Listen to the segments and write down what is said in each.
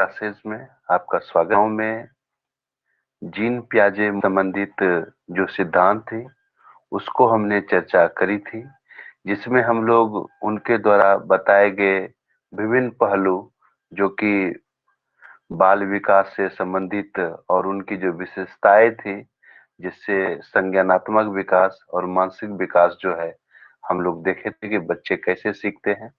Classes में आपका स्वागत है। में जीन पियाजे संबंधित जो सिद्धांत थे उसको हमने चर्चा करी थी, जिसमें हम लोग उनके द्वारा बताए गए विभिन्न पहलू जो कि बाल विकास से संबंधित और उनकी जो विशेषताएं थी, जिससे संज्ञानात्मक विकास और मानसिक विकास जो है हम लोग देखे थे कि बच्चे कैसे सीखते हैं।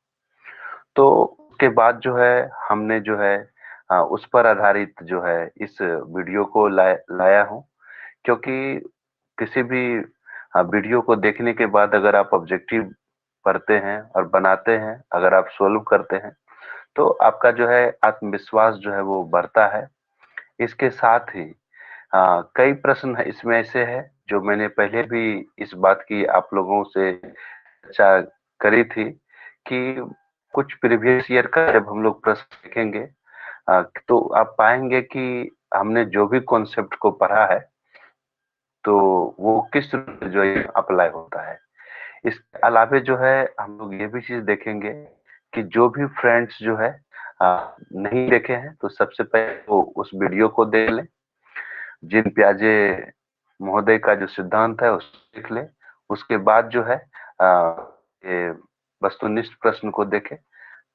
तो उसके बाद जो है हमने जो है उस पर आधारित जो है इस वीडियो को लाया हूँ, क्योंकि किसी भी वीडियो को देखने के बाद अगर आप ऑब्जेक्टिव पढ़ते हैं और बनाते हैं, अगर आप सोल्व करते हैं, तो आपका जो है आत्मविश्वास जो है वो बढ़ता है। इसके साथ ही कई प्रश्न इसमें ऐसे हैं जो मैंने पहले भी इस बात की आप लोगों से चर्चा करी थी कि कुछ प्रीवियस ईयर का जब हम लोग प्रश्न देखेंगे तो आप पाएंगे कि हमने जो भी कॉन्सेप्ट को पढ़ा है तो वो किस रूप में जो है अप्लाई होता है। इसके अलावे जो है हम लोग ये भी चीज देखेंगे कि जो भी फ्रेंड्स जो है नहीं देखे हैं तो सबसे पहले वो उस वीडियो को देख लें। जिन प्याजे महोदय का जो सिद्धांत है उसको देख लें। उसके बाद जो है ये वस्तुनिष्ठ प्रश्न को देखें,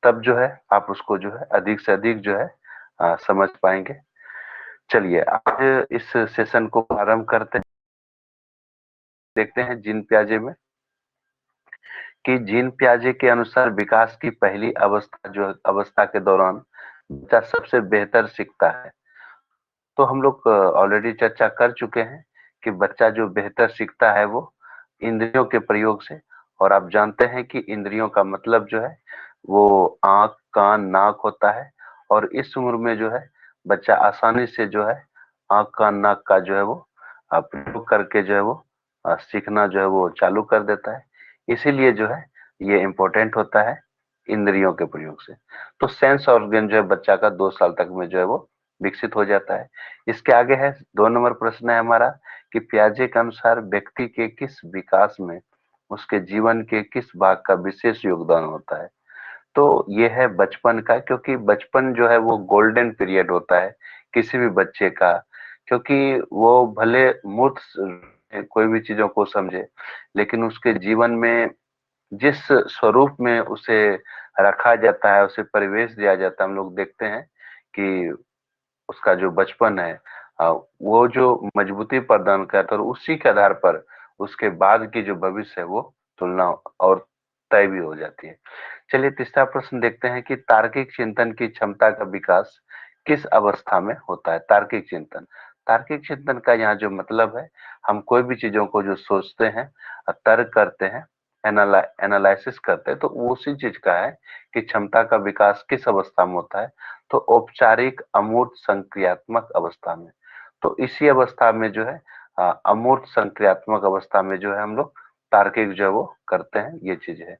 तब जो है आप उसको जो है अधिक से अधिक जो है समझ पाएंगे। चलिए आज इस सेशन को प्रारंभ करते हैं। देखते हैं जीन पियाजे में कि जीन पियाजे के अनुसार विकास की पहली अवस्था के दौरान बच्चा सबसे बेहतर सीखता है। तो हम लोग ऑलरेडी चर्चा कर चुके हैं कि बच्चा जो बेहतर सीखता है वो इंद्रियों के प्रयोग से। और आप जानते हैं कि इंद्रियों का मतलब जो है वो आंख, कान, नाक होता है। और इस उम्र में जो है बच्चा आसानी से जो है आंख, कान, नाक का जो है वो प्रयोग करके जो है वो सीखना जो है वो चालू कर देता है। इसीलिए जो है ये इम्पोर्टेंट होता है इंद्रियों के प्रयोग से। तो सेंस ऑर्गन जो है बच्चा का 2 साल तक में जो है वो विकसित हो जाता है। इसके आगे है 2 नंबर प्रश्न है हमारा कि पियाजे के अनुसार व्यक्ति के किस विकास में उसके जीवन के किस भाग का विशेष योगदान होता है। तो ये है बचपन का, क्योंकि बचपन जो है वो गोल्डन पीरियड होता है किसी भी बच्चे का, क्योंकि वो भले मूर्ख कोई भी चीजों को समझे, लेकिन उसके जीवन में जिस स्वरूप में उसे रखा जाता है, उसे परिवेश दिया जाता है, हम लोग देखते हैं कि उसका जो बचपन है वो जो मजबूती प्रदान करता है और उसी के आधार पर उसके बाद की जो भविष्य है वो तुलना और तय भी हो जाती है। चलिए तीसरा प्रश्न देखते हैं कि तार्किक चिंतन की क्षमता का विकास किस अवस्था में होता है। तार्किक चिंतन, तार्किक चिंतन का यहाँ जो मतलब है, हम कोई भी चीजों को जो सोचते हैं, तर्क करते हैं, एनालिसिस करते हैं, तो वो उसी चीज का है कि क्षमता का विकास किस अवस्था में होता है। तो औपचारिक अमूर्त संक्रियात्मक अवस्था में। तो इसी अवस्था में जो है अमूर्त संक्रियात्मक अवस्था में जो है हम लोग तार्किक जो है वो करते हैं, ये चीज है।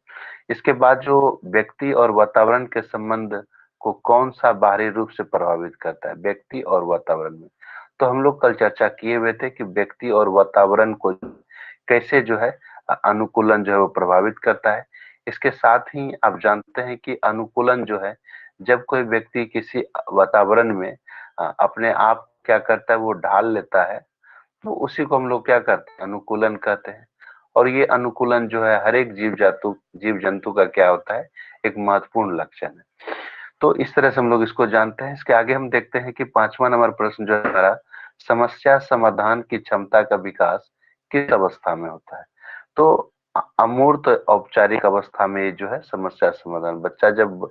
इसके बाद जो व्यक्ति और वातावरण के संबंध को कौन सा बाहरी रूप से प्रभावित करता है, व्यक्ति और वातावरण में। तो हम लोग कल चर्चा किए हुए थे कि व्यक्ति और वातावरण को कैसे जो है अनुकूलन जो है वो प्रभावित करता है। इसके साथ ही आप जानते हैं कि अनुकूलन जो है, जब कोई व्यक्ति किसी वातावरण में अपने आप क्या करता है वो ढाल लेता है, तो उसी को हम लोग क्या करते हैं, अनुकूलन कहते हैं। और ये अनुकूलन जो है हर एक जीव जंतु का क्या होता है, एक महत्वपूर्ण लक्षण है। तो इस तरह से हम लोग इसको जानते हैं। इसके आगे हम देखते हैं कि 5वां नंबर प्रश्न जो है हमारा, समस्या समाधान की क्षमता का विकास किस अवस्था में होता है। तो अमूर्त औपचारिक अवस्था में जो है समस्या समाधान, बच्चा जब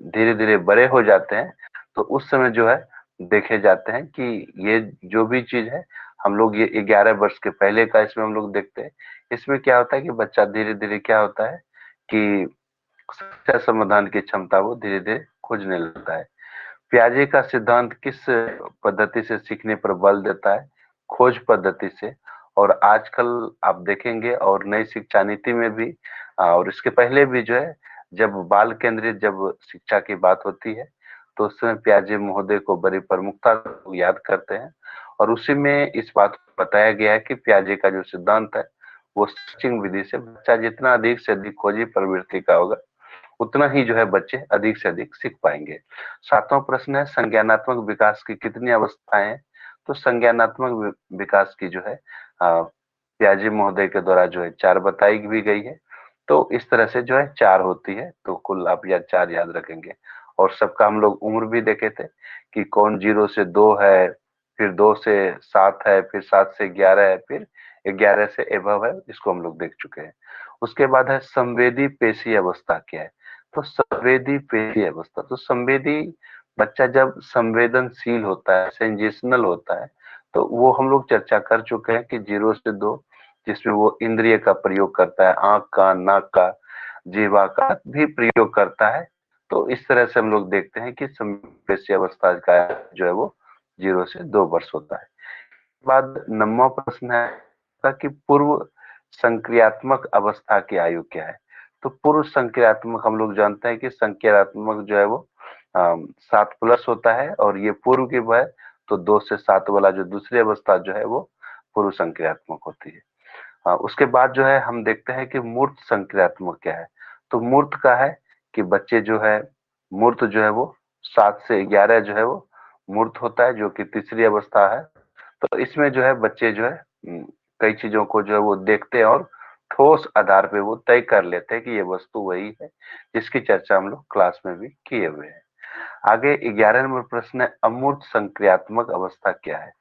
धीरे धीरे बड़े हो जाते हैं तो उस समय जो है देखे जाते हैं कि ये जो भी चीज है, हम लोग ये 11 वर्ष के पहले का इसमें हम लोग देखते हैं। इसमें क्या होता है कि बच्चा धीरे धीरे क्या होता है कि समस्या समाधान की क्षमता वो धीरे धीरे खोजने लगता है। पियाजे का सिद्धांत किस पद्धति से सीखने पर बल देता है, खोज पद्धति से। और आजकल आप देखेंगे और नई शिक्षा नीति में भी और इसके पहले भी जो है, जब बाल केंद्रित जब शिक्षा की बात होती है तो उस समय पियाजे महोदय को बड़ी प्रमुखता से याद करते हैं। और उसी में इस बात को बताया गया है कि पियाजे का जो सिद्धांत है वो सर्चिंग विधि से बच्चा जितना अधिक से अधिक खोजी प्रवृत्ति का होगा उतना ही जो है बच्चे अधिक से अधिक सीख पाएंगे। 7वां प्रश्न है, संज्ञानात्मक विकास की कितनी अवस्थाएं हैं? तो संज्ञानात्मक विकास की जो है प्याजे महोदय के द्वारा जो है 4 बताई भी गई है। तो इस तरह से जो है 4 होती है, तो कुल आप या 4 याद रखेंगे। और सबका हम लोग उम्र भी देखे थे कि कौन 0 से 2 है, फिर 2 से 7 है, फिर 7 से 11 है, फिर 11 से एबव है, इसको हम लोग देख चुके हैं। उसके बाद है संवेदी पेशी अवस्था क्या है? तो संवेदी पेशी अवस्था, तो संवेदी बच्चा जब संवेदनशील होता है, सेंजेशनल होता है, तो वो हम लोग चर्चा कर चुके हैं कि 0 से 2, जिसमें वो इंद्रिय का प्रयोग करता है, आंख का, नाक का, जीवा का भी प्रयोग करता है। तो इस तरह से हम लोग देखते हैं कि पेशी अवस्था का जो है वो 0 से 2 वर्ष होता है। बाद 9वां प्रश्न है कि पूर्व संक्रियात्मक अवस्था की आयु क्या है? तो पूर्व संक्रियात्मक हम लोग जानते हैं कि संक्रियात्मक जो है वो 7+ होता है, और ये पूर्व की है तो 2 से 7 वाला जो दूसरी अवस्था जो है वो पूर्व संक्रियात्मक होती है। उसके बाद जो है हम देखते हैं कि मूर्त संक्रियात्मक क्या है? तो मूर्त का है कि बच्चे जो है मूर्त जो है वो 7 से 11 जो है वो मूर्त होता है, जो कि तीसरी अवस्था है। तो इसमें जो है बच्चे जो है कई चीजों को जो है वो देखते हैं और ठोस आधार पे वो तय कर लेते हैं कि ये वस्तु वही है, जिसकी चर्चा हम लोग क्लास में भी किए हुए हैं। आगे 11 नंबर प्रश्न है, अमूर्त संक्रियात्मक अवस्था क्या है?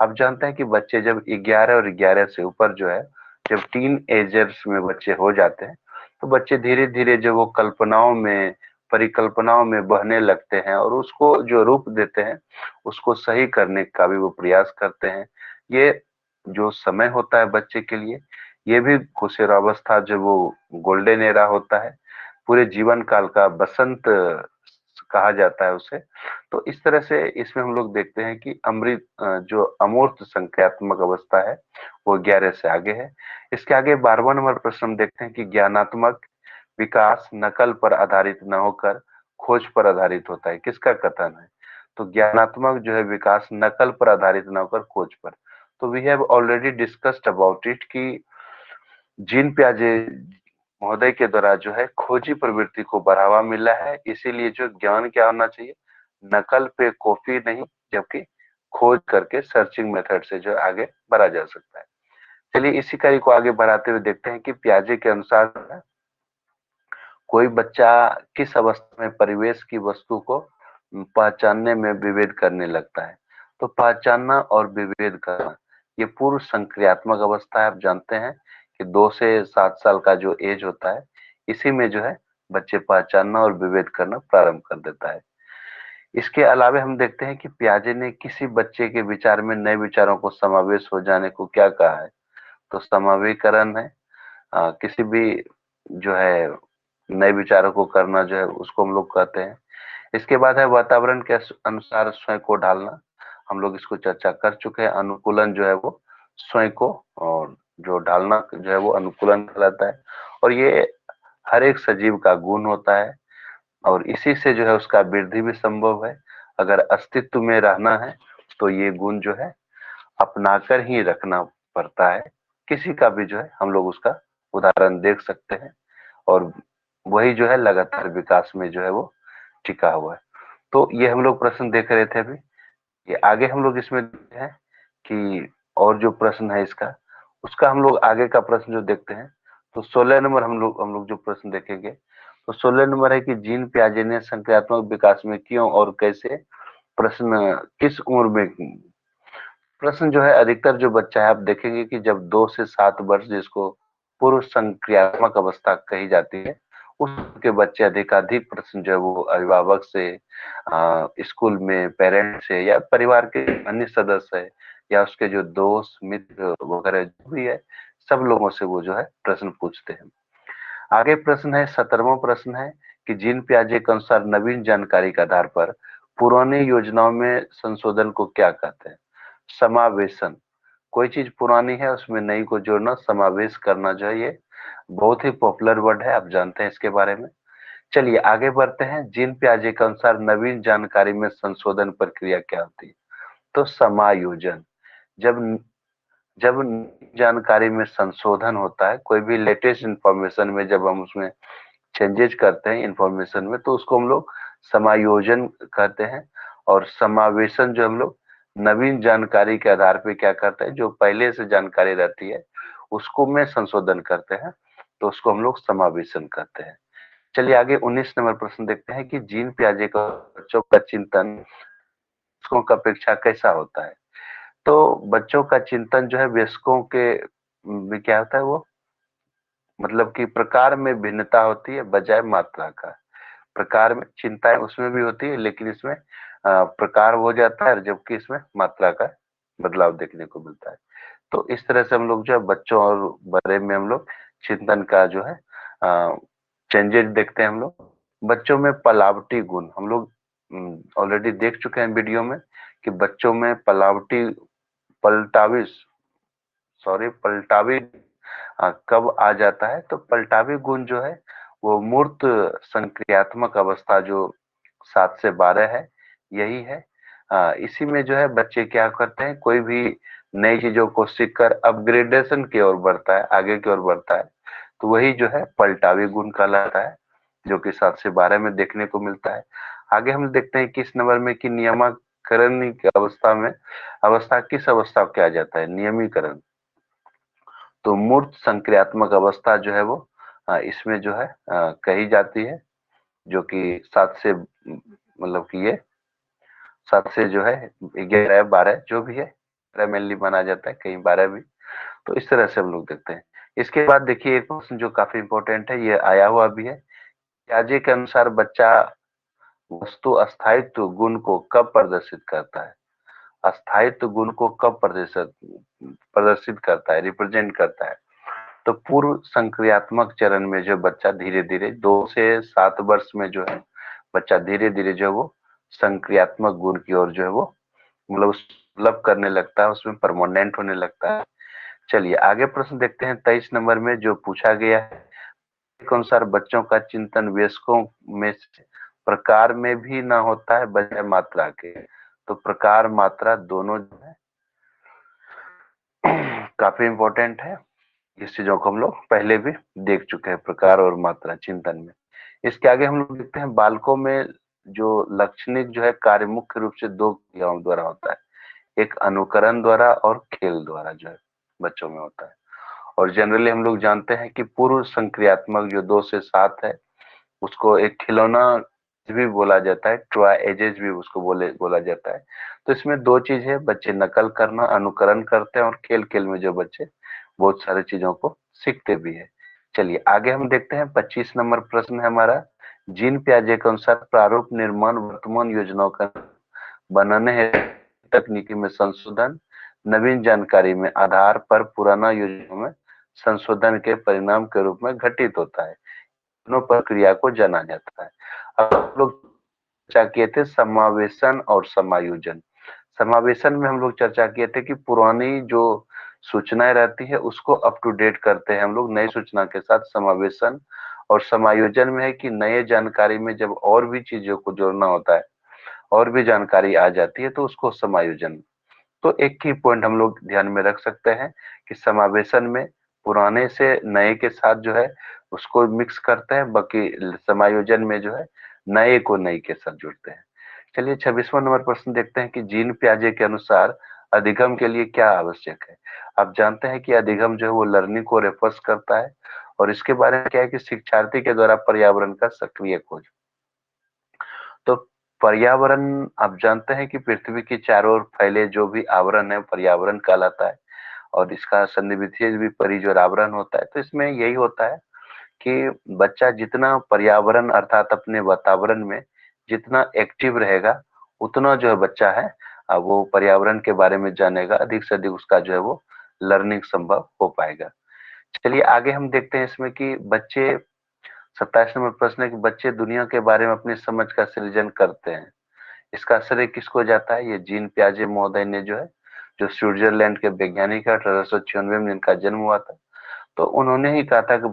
आप जानते हैं कि बच्चे जब 11 और 11 से ऊपर जो है, जब टीन एजर्स में बच्चे हो जाते हैं, तो बच्चे धीरे धीरे जो वो कल्पनाओं में, परिकल्पनाओं में बहने लगते हैं और उसको जो रूप देते हैं, उसको सही करने का भी वो प्रयास करते हैं। ये जो समय होता है बच्चे के लिए, ये भी किशोरावस्था जो वो गोल्डन एरा होता है, पूरे जीवन काल का बसंत कहा जाता है उसे। तो इस तरह से इसमें हम लोग देखते हैं कि जो अमूर्त संख्यात्मक अवस्था है वो 11 से आगे है। इसके आगे 12वां नंबर प्रश्न हम देखते हैं कि ज्ञानात्मक विकास नकल पर आधारित न होकर खोज पर आधारित होता है, किसका कथन है? तो ज्ञानात्मक जो है विकास नकल पर आधारित न होकर खोज पर। तो we have already discussed about it कि जीन पियाजे महोदय के द्वारा जो है खोजी प्रवृत्ति को बढ़ावा मिला है, इसीलिए जो ज्ञान क्या होना चाहिए, नकल पे कॉपी नहीं, जबकि खोज करके सर्चिंग मेथड से जो आगे बढ़ा जा सकता है। चलिए इसी कार्य को आगे बढ़ाते हुए देखते हैं कि पियाजे के अनुसार कोई बच्चा किस अवस्था में परिवेश की वस्तु को पहचानने में विभेद करने लगता है? तो पहचानना और विभेद करना, ये पूर्व संक्रियात्मक अवस्था है। आप जानते हैं कि 2 से 7 साल का जो एज होता है, इसी में जो है बच्चे पहचानना और विभेद करना प्रारंभ कर देता है। इसके अलावे हम देखते हैं कि पियाजे ने किसी बच्चे के विचार में नए विचारों को समावेश हो जाने को क्या कहा है? तो समावेशीकरण है। किसी भी जो है नए विचारों को करना जो है उसको हम लोग कहते हैं। इसके बाद है वातावरण के अनुसार स्वयं को ढालना। हम लोग इसको चर्चा कर चुके हैं। अनुकूलन जो है वो स्वयं को, और जो ढालना जो है वो अनुकूलन कहलाता है। और ये हर एक सजीव का गुण होता है, और इसी से जो है उसका वृद्धि भी संभव है। अगर अस्तित्व में रहना है तो ये गुण जो है अपनाकर ही रखना पड़ता है। किसी का भी जो है हम लोग उसका उदाहरण देख सकते हैं, और वही जो है लगातार विकास में जो है वो टिका हुआ है। तो ये हम लोग प्रश्न देख रहे थे अभी। ये आगे हम लोग इसमें देखते हैं कि और जो प्रश्न है इसका, उसका हम लोग आगे का प्रश्न जो देखते हैं, तो 16 नंबर हम लोग जो प्रश्न देखेंगे, तो 16 नंबर है कि जीन पियाजे ने संक्रियात्मक विकास में क्यों और कैसे, प्रश्न किस उम्र में, प्रश्न जो है अधिकतर जो बच्चा है आप देखेंगे कि जब 2 से 7 वर्ष, जिसको पूर्व संक्रियात्मक अवस्था कही जाती है, उसके बच्चे अधिकाधिक प्रश्न जो है वो अभिभावक से, स्कूल में पेरेंट से, या परिवार के अन्य सदस्य है, या उसके जो दोस्त मित्र वगैरह जो भी है, सब लोगों से वो जो है प्रश्न पूछते हैं। आगे प्रश्न है 17वां प्रश्न है कि जीन पियाजे के अनुसार नवीन जानकारी के आधार पर पुरानी योजनाओं में संशोधन को क्या कहते हैं? समावेशन। कोई चीज पुरानी है उसमें नई को जोड़ना, समावेश करना जो है, ये बहुत ही पॉपुलर वर्ड है, आप जानते हैं इसके बारे में। चलिए आगे बढ़ते हैं। जीन पियाजे के अनुसार नवीन जानकारी में संशोधन प्रक्रिया क्या होती है? तो समायोजन। जब जब जानकारी में संशोधन होता है, कोई भी लेटेस्ट इंफॉर्मेशन में जब हम उसमें चेंजेज करते हैं इंफॉर्मेशन में, तो उसको हम लोग समायोजन कहते हैं। और समावेशन जो हम लोग नवीन जानकारी के आधार पे क्या करते हैं, जो पहले से जानकारी रहती है उसको में संशोधन करते हैं, तो उसको हम लोग समावेशन कहते हैं। चलिए आगे 19 नंबर प्रश्न देखते हैं कि जीन पियाजे का बच्चों का चिंतन वयस्कों की अपेक्षा कैसा होता है। तो बच्चों का चिंतन जो है वयस्कों के में क्या होता है, वो मतलब कि प्रकार में भिन्नता होती है बजाय मात्रा का। प्रकार में चिंताएं उसमें भी होती है, लेकिन इसमें प्रकार हो जाता है, जबकि इसमें मात्रा का बदलाव देखने को मिलता है। तो इस तरह से हम लोग जो है बच्चों और बड़े में हम लोग चिंतन का जो है चेंजेस देखते हैं। हम लोग बच्चों में पलावटी गुण हम लोग ऑलरेडी देख चुके हैं वीडियो में कि बच्चों में पलटावी पलटावी कब आ जाता है। तो पलटावी गुण जो है वो मूर्त संक्रियात्मक अवस्था जो 7 से 12 है, यही है। इसी में जो है बच्चे क्या करते हैं, कोई भी नई चीजों को सीखकर अपग्रेडेशन की ओर बढ़ता है, आगे की ओर बढ़ता है, तो वही जो है पलटावी गुण कहलाता है, जो कि 7 से 12 में देखने को मिलता है। आगे हम देखते हैं किस नंबर में कि नियमकरण की अवस्था में अवस्था किस अवस्था को किया जाता है, नियमीकरण। तो मूर्त संक्रियात्मक अवस्था जो है वो इसमें जो है कही जाती है, जो कि 7 से मतलब कि ये 7 से जो है 11 12 जो भी है, 11 मेनली माना जाता है, कहीं 12 भी। तो इस तरह से हम लोग देखते हैं। इसके बाद देखिए एक क्वेश्चन जो काफी इंपॉर्टेंट है, ये आया हुआ भी है। पियाजे के अनुसार बच्चा वस्तु अस्थायित्व गुण को कब प्रदर्शित करता है, अस्थायित्व गुण को कब प्रदर्शित प्रदर्शित करता है, रिप्रेजेंट करता है। तो पूर्व संक्रियात्मक चरण में जो बच्चा धीरे धीरे 2 से 7 वर्ष में जो है बच्चा धीरे धीरे जो है वो संक्रियात्मक गुण की ओर जो है वो मतलब डेवलप करने लगता है, उसमें परमानेंट होने लगता है। चलिए आगे प्रश्न देखते हैं 23 नंबर में जो पूछा गया है के अनुसार बच्चों का चिंतन वयस्कों में से प्रकार में भी ना होता है बजाय मात्रा के। तो प्रकार मात्रा दोनों जो है काफी इंपॉर्टेंट है। इस चीजों को हम लोग पहले भी देख चुके हैं, प्रकार और मात्रा चिंतन में। इसके आगे हम लोग देखते हैं बालकों में जो लक्षणिक जो है कार्य मुख्य रूप से 2 क्रियाओं द्वारा होता है, एक अनुकरण द्वारा और खेल द्वारा जो है बच्चों में होता है। और जनरली हम लोग जानते हैं कि पूर्व संक्रियात्मक जो 2 से 7 है उसको एक खिलौना भी बोला जाता है, टॉय एजेस भी उसको बोला जाता है। तो इसमें 2 चीज है, बच्चे नकल करना अनुकरण करते हैं, और खेल खेल में जो बच्चे बहुत सारी चीजों को सीखते भी है। चलिए आगे हम देखते हैं 25 नंबर प्रश्न है हमारा। जीन पियाजे के अनुसार प्रारूप निर्माण वर्तमान योजनाओं का बनाने हेतु तकनीकी में संशोधन नवीन जानकारी में आधार पर पुराना योजनाओं में संशोधन के परिणाम के रूप में घटित होता है। दोनों प्रक्रिया को जाना जाता है। अब हम लोग चर्चा किए थे समावेशन और समायोजन। समावेशन में हम लोग चर्चा किए थे कि पुरानी जो सूचनाएं रहती है उसको अप टू डेट करते हैं हम लोग नई सूचना के साथ, समावेशन। और समायोजन में है कि नए जानकारी में जब और भी चीजों को जोड़ना होता है, और भी जानकारी आ जाती है, तो उसको समायोजन। तो एक ही पॉइंट हम लोग ध्यान में रख सकते हैं कि समावेशन में पुराने से नए के साथ जो है उसको मिक्स करते हैं, बाकी समायोजन में जो है नए को नई के साथ जोड़ते हैं। चलिए 26वां नंबर प्रश्न देखते हैं कि जीन पियाजे के अनुसार अधिगम के लिए क्या आवश्यक है। आप जानते हैं कि अधिगम जो है वो लर्निंग को रेफर्स करता है, और इसके बारे में क्या है कि शिक्षार्थी के द्वारा पर्यावरण का सक्रिय खोज। तो पर्यावरण आप जानते हैं कि पृथ्वी की चारों ओर फैले जो भी आवरण है पर्यावरण कहलाता है, और इसका सन्निवित्तीय भी परिज और आवरण होता है। तो इसमें यही होता है कि बच्चा जितना पर्यावरण अर्थात अपने वातावरण में जितना एक्टिव रहेगा, उतना जो है बच्चा है वो पर्यावरण के बारे में जानेगा, अधिक से अधिक उसका जो है वो लर्निंग संभव हो पाएगा। चलिए आगे हम देखते हैं इसमें कि बच्चे 27 नंबर प्रश्न है कि बच्चे दुनिया के बारे में अपनी समझ का सृजन करते हैं, इसका श्रेय किसको जाता है। ये जीन पियाजे महोदय ने जो है, जो स्विट्जरलैंड के वैज्ञानिक है, 1896 में इनका जन्म हुआ था। तो उन्होंने ही कहा था कि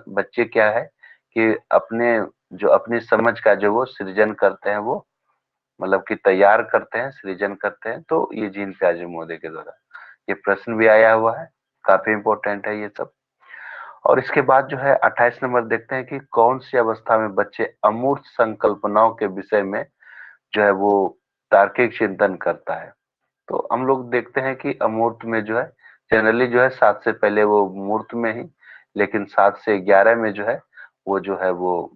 बच्चे क्या है कि अपने जो अपनी समझ का जो वो सृजन करते हैं, वो मतलब कि तैयार करते हैं, सृजन करते हैं। तो ये जीन पियाजे महोदय के द्वारा ये प्रश्न भी आया हुआ है, काफी इंपॉर्टेंट है ये सब। और इसके बाद जो है 28 नंबर देखते हैं कि कौन सी अवस्था में बच्चे अमूर्त संकल्पनाओं के विषय में जो है वो तार्किक चिंतन करता है। तो हम लोग देखते हैं कि अमूर्त में जो है जनरली जो है 7 से पहले वो मूर्त में ही, लेकिन 7 से 11 में जो है वो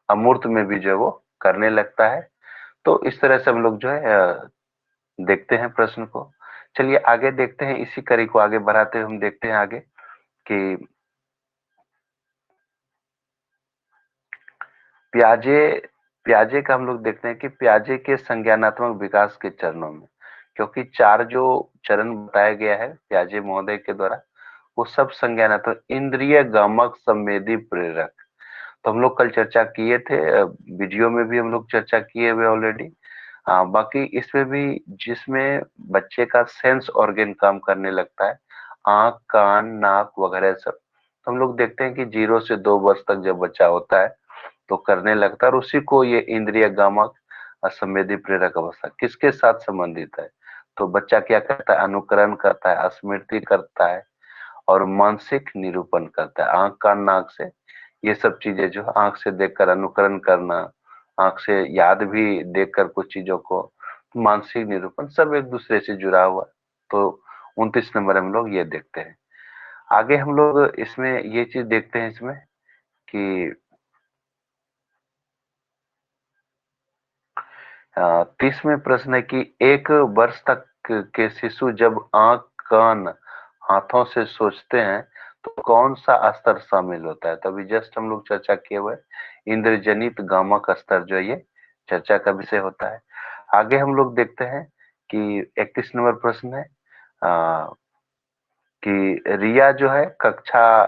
अमूर्त में भी जो है वो करने लगता है। तो इस तरह से हम लोग जो है देखते हैं प्रश्न को। चलिए आगे देखते हैं, इसी कड़ी को आगे बढ़ाते हुए हम देखते हैं आगे कि प्याजे प्याजे का हम लोग देखते हैं कि प्याजे के संज्ञानात्मक विकास के चरणों में, क्योंकि 4 जो चरण बताया गया है प्याजे महोदय के द्वारा, वो सब संज्ञानात्मक, इंद्रिय गामक संवेदी प्रेरक। तो हम लोग कल चर्चा किए थे, वीडियो में भी हम लोग चर्चा किए हुए ऑलरेडी। बाकी इसमें भी जिसमें बच्चे का सेंस ऑर्गन काम करने लगता है, आंख, कान, नाक वगैरह सब, तो हम लोग देखते हैं कि 0 से 2 वर्ष तक जब बच्चा होता है तो करने लगता है, और उसी को ये इंद्रिय गामक संवेदी प्रेरक अवस्था किसके साथ संबंधित है। तो बच्चा क्या करता है, अनुकरण करता है, स्मृति करता है और मानसिक निरूपण करता है। आंख, कान, नाक से ये सब चीजें जो आंख से देखकर अनुकरण करना, आंख से याद भी देखकर कुछ चीजों को, मानसिक निरूपण सब एक दूसरे से जुड़ा हुआ। तो 29 नंबर हम लोग ये देखते हैं। आगे हम लोग इसमें ये चीज देखते हैं इसमें कि 30वें प्रश्न है कि 1 वर्ष तक के शिशु जब आंख, कान, हाथों से सोचते हैं तो कौन सा स्तर शामिल होता है। तभी जस्ट हम लोग चर्चा किए हुए इंद्रजनित गामक स्तर जो ये चर्चा का विषय होता है। आगे हम लोग देखते हैं कि 31 नंबर प्रश्न है कि रिया जो है कक्षा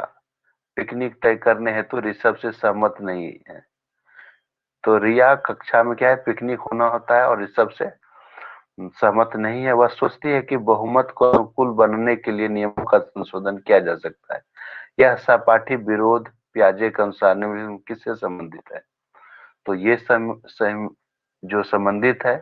पिकनिक तय करने हेतु ऋषभ से सहमत नहीं है। तो रिया कक्षा में क्या है, पिकनिक होना होता है और ऋषभ से सहमत नहीं है। वह सोचती है कि बहुमत को अनुकूल बनने के लिए नियमों का संशोधन किया जा सकता है। यह सहपाठी विरोध पियाजे के अनुसार निम्न किससे संबंधित है। तो ये जो संबंधित है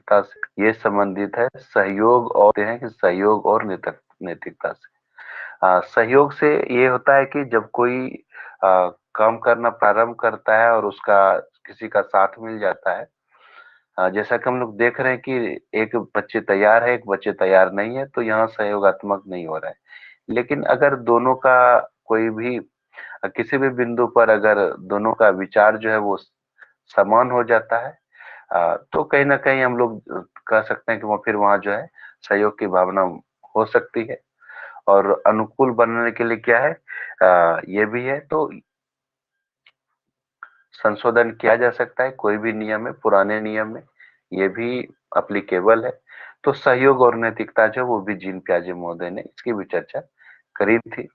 से, ये संबंधित है सहयोग और हैं कि सहयोग और नैतिकता से। सहयोग से ये होता है कि जब कोई काम करना प्रारंभ करता है और उसका किसी का साथ मिल जाता है, जैसा कि हम लोग देख रहे हैं कि एक बच्चे तैयार है, एक बच्चे तैयार नहीं है, तो यहाँ सहयोगात्मक नहीं हो रहा है। लेकिन अगर दोनों का कोई भी किसी भी बिंदु पर अगर दोनों का विचार जो है वो समान हो जाता है, तो कहीं ना कहीं हम लोग कह सकते हैं कि वो फिर वहां जो है सहयोग की भावना हो सकती है। और अनुकूल बनने के लिए क्या है, ये भी है, तो संशोधन किया जा सकता है। कोई भी नियम है, पुराने नियम में ये भी अप्लीकेबल है। तो सहयोग और नैतिकता जो वो भी जीन प्याजे महोदय ने इसकी भी चर्चा करी थी।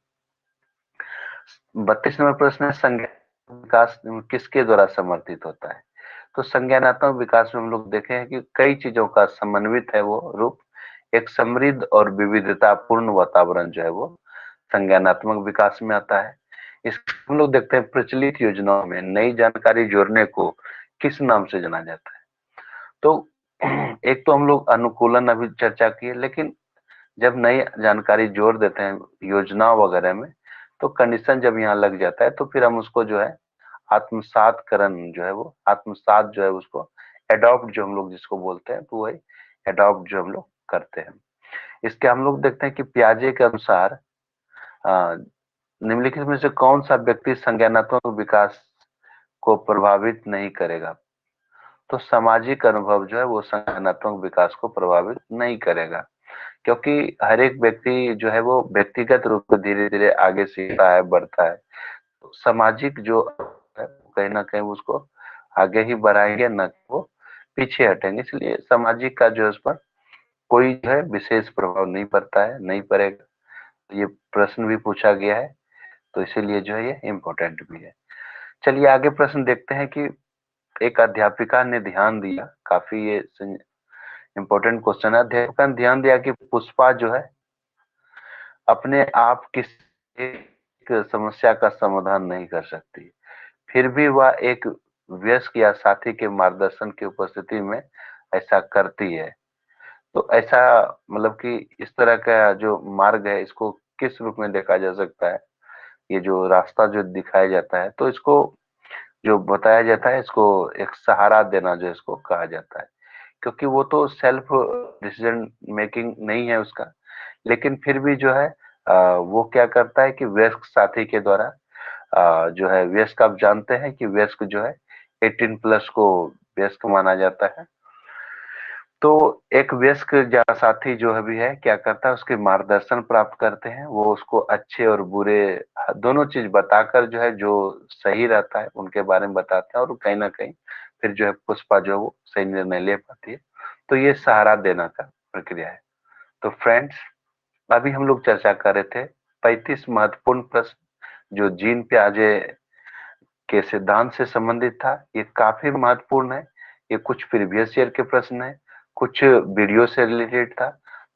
32 नंबर प्रश्न है संज्ञानात्मक विकास किसके द्वारा समर्थित होता है। तो संज्ञानात्मक विकास में हम लोग देखे हैं कि कई चीजों का समन्वित है वो रूप। एक समृद्ध और विविधतापूर्ण वातावरण जो है वो संज्ञानात्मक विकास में आता है। इस हम लोग देखते हैं प्रचलित योजनाओं में नई जानकारी जोड़ने को किस नाम से जाना जाता है। तो एक तो हम लोग अनुकूलन अभी चर्चा किए, लेकिन जब नई जानकारी जोड़ देते हैं योजना वगैरह में, तो कंडीशन जब यहाँ लग जाता है तो फिर हम उसको जो है आत्मसातकरण जो है वो आत्मसात जो है उसको एडॉप्ट जो हम लोग जिसको बोलते हैं, तो वही एडॉप्ट जो हम लोग करते हैं। इसके हम लोग देखते हैं कि पियाजे के अनुसार अ, निम्नलिखित में से कौन सा व्यक्ति संज्ञानात्मक विकास को प्रभावित नहीं करेगा। तो सामाजिक अनुभव जो है वो संज्ञानात्मक विकास को प्रभावित नहीं करेगा, क्योंकि हर एक व्यक्ति जो है वो व्यक्तिगत रूप से धीरे धीरे आगे सीखता है, बढ़ता है। तो सामाजिक जो है कहीं ना कहीं उसको आगे ही बढ़ाएंगे, न वो पीछे हटेंगे। इसलिए सामाजिक का जो है उस पर कोई जो है विशेष प्रभाव नहीं पड़ता है, नहीं पड़ेगा। ये प्रश्न भी पूछा गया है, तो इसीलिए जो है ये इम्पोर्टेंट भी है। चलिए आगे प्रश्न देखते हैं कि एक अध्यापिका ने ध्यान दिया, काफी ये इम्पोर्टेंट क्वेश्चन है। अध्यापिका ने ध्यान दिया कि पुष्पा जो है अपने आप किस एक समस्या का समाधान नहीं कर सकती, फिर भी वह एक वयस्क या साथी के मार्गदर्शन की उपस्थिति में ऐसा करती है। तो ऐसा मतलब कि इस तरह का जो मार्ग है, इसको किस रूप में देखा जा सकता है? ये जो रास्ता जो दिखाया जाता है, तो इसको जो बताया जाता है, इसको एक सहारा देना जो इसको कहा जाता है। क्योंकि वो तो सेल्फ डिसीजन मेकिंग नहीं है उसका, लेकिन फिर भी जो है वो क्या करता है कि वयस्क साथी के द्वारा जो है, वयस्क आप जानते हैं कि वयस्क जो है 18 प्लस को वयस्क माना जाता है। तो एक वयस्क साथी जो अभी है क्या करता है, उसके मार्गदर्शन प्राप्त करते हैं, वो उसको अच्छे और बुरे दोनों चीज बताकर जो है, जो सही रहता है उनके बारे में बताते हैं, और कहीं ना कहीं फिर जो है पुष्पा जो है वो सही निर्णय ले पाती है। तो ये सहारा देना का प्रक्रिया है। तो फ्रेंड्स, अभी हम लोग चर्चा कर रहे थे 35 महत्वपूर्ण प्रश्न जो जीन पियाजे के सिद्धांत से संबंधित था। ये काफी महत्वपूर्ण है। ये कुछ प्रीवियस ईयर के प्रश्न है, कुछ वीडियो से रिलेटेड था।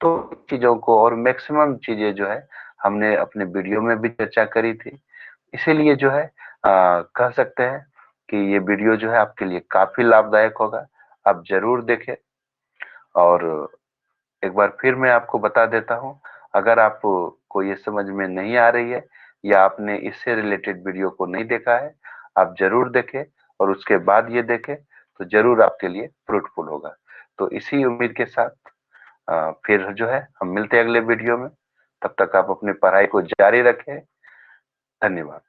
तो चीजों को और मैक्सिमम चीजें जो है हमने अपने वीडियो में भी चर्चा करी थी। इसीलिए जो है कह सकते हैं कि ये वीडियो जो है आपके लिए काफी लाभदायक होगा। आप जरूर देखें। और एक बार फिर मैं आपको बता देता हूँ, अगर आपको ये समझ में नहीं आ रही है या आपने इससे रिलेटेड वीडियो को नहीं देखा है, आप जरूर देखें और उसके बाद ये देखें, तो जरूर आपके लिए फ्रूटफुल होगा। तो इसी उम्मीद के साथ फिर जो है हम मिलते हैं अगले वीडियो में। तब तक आप अपनी पढ़ाई को जारी रखें। धन्यवाद।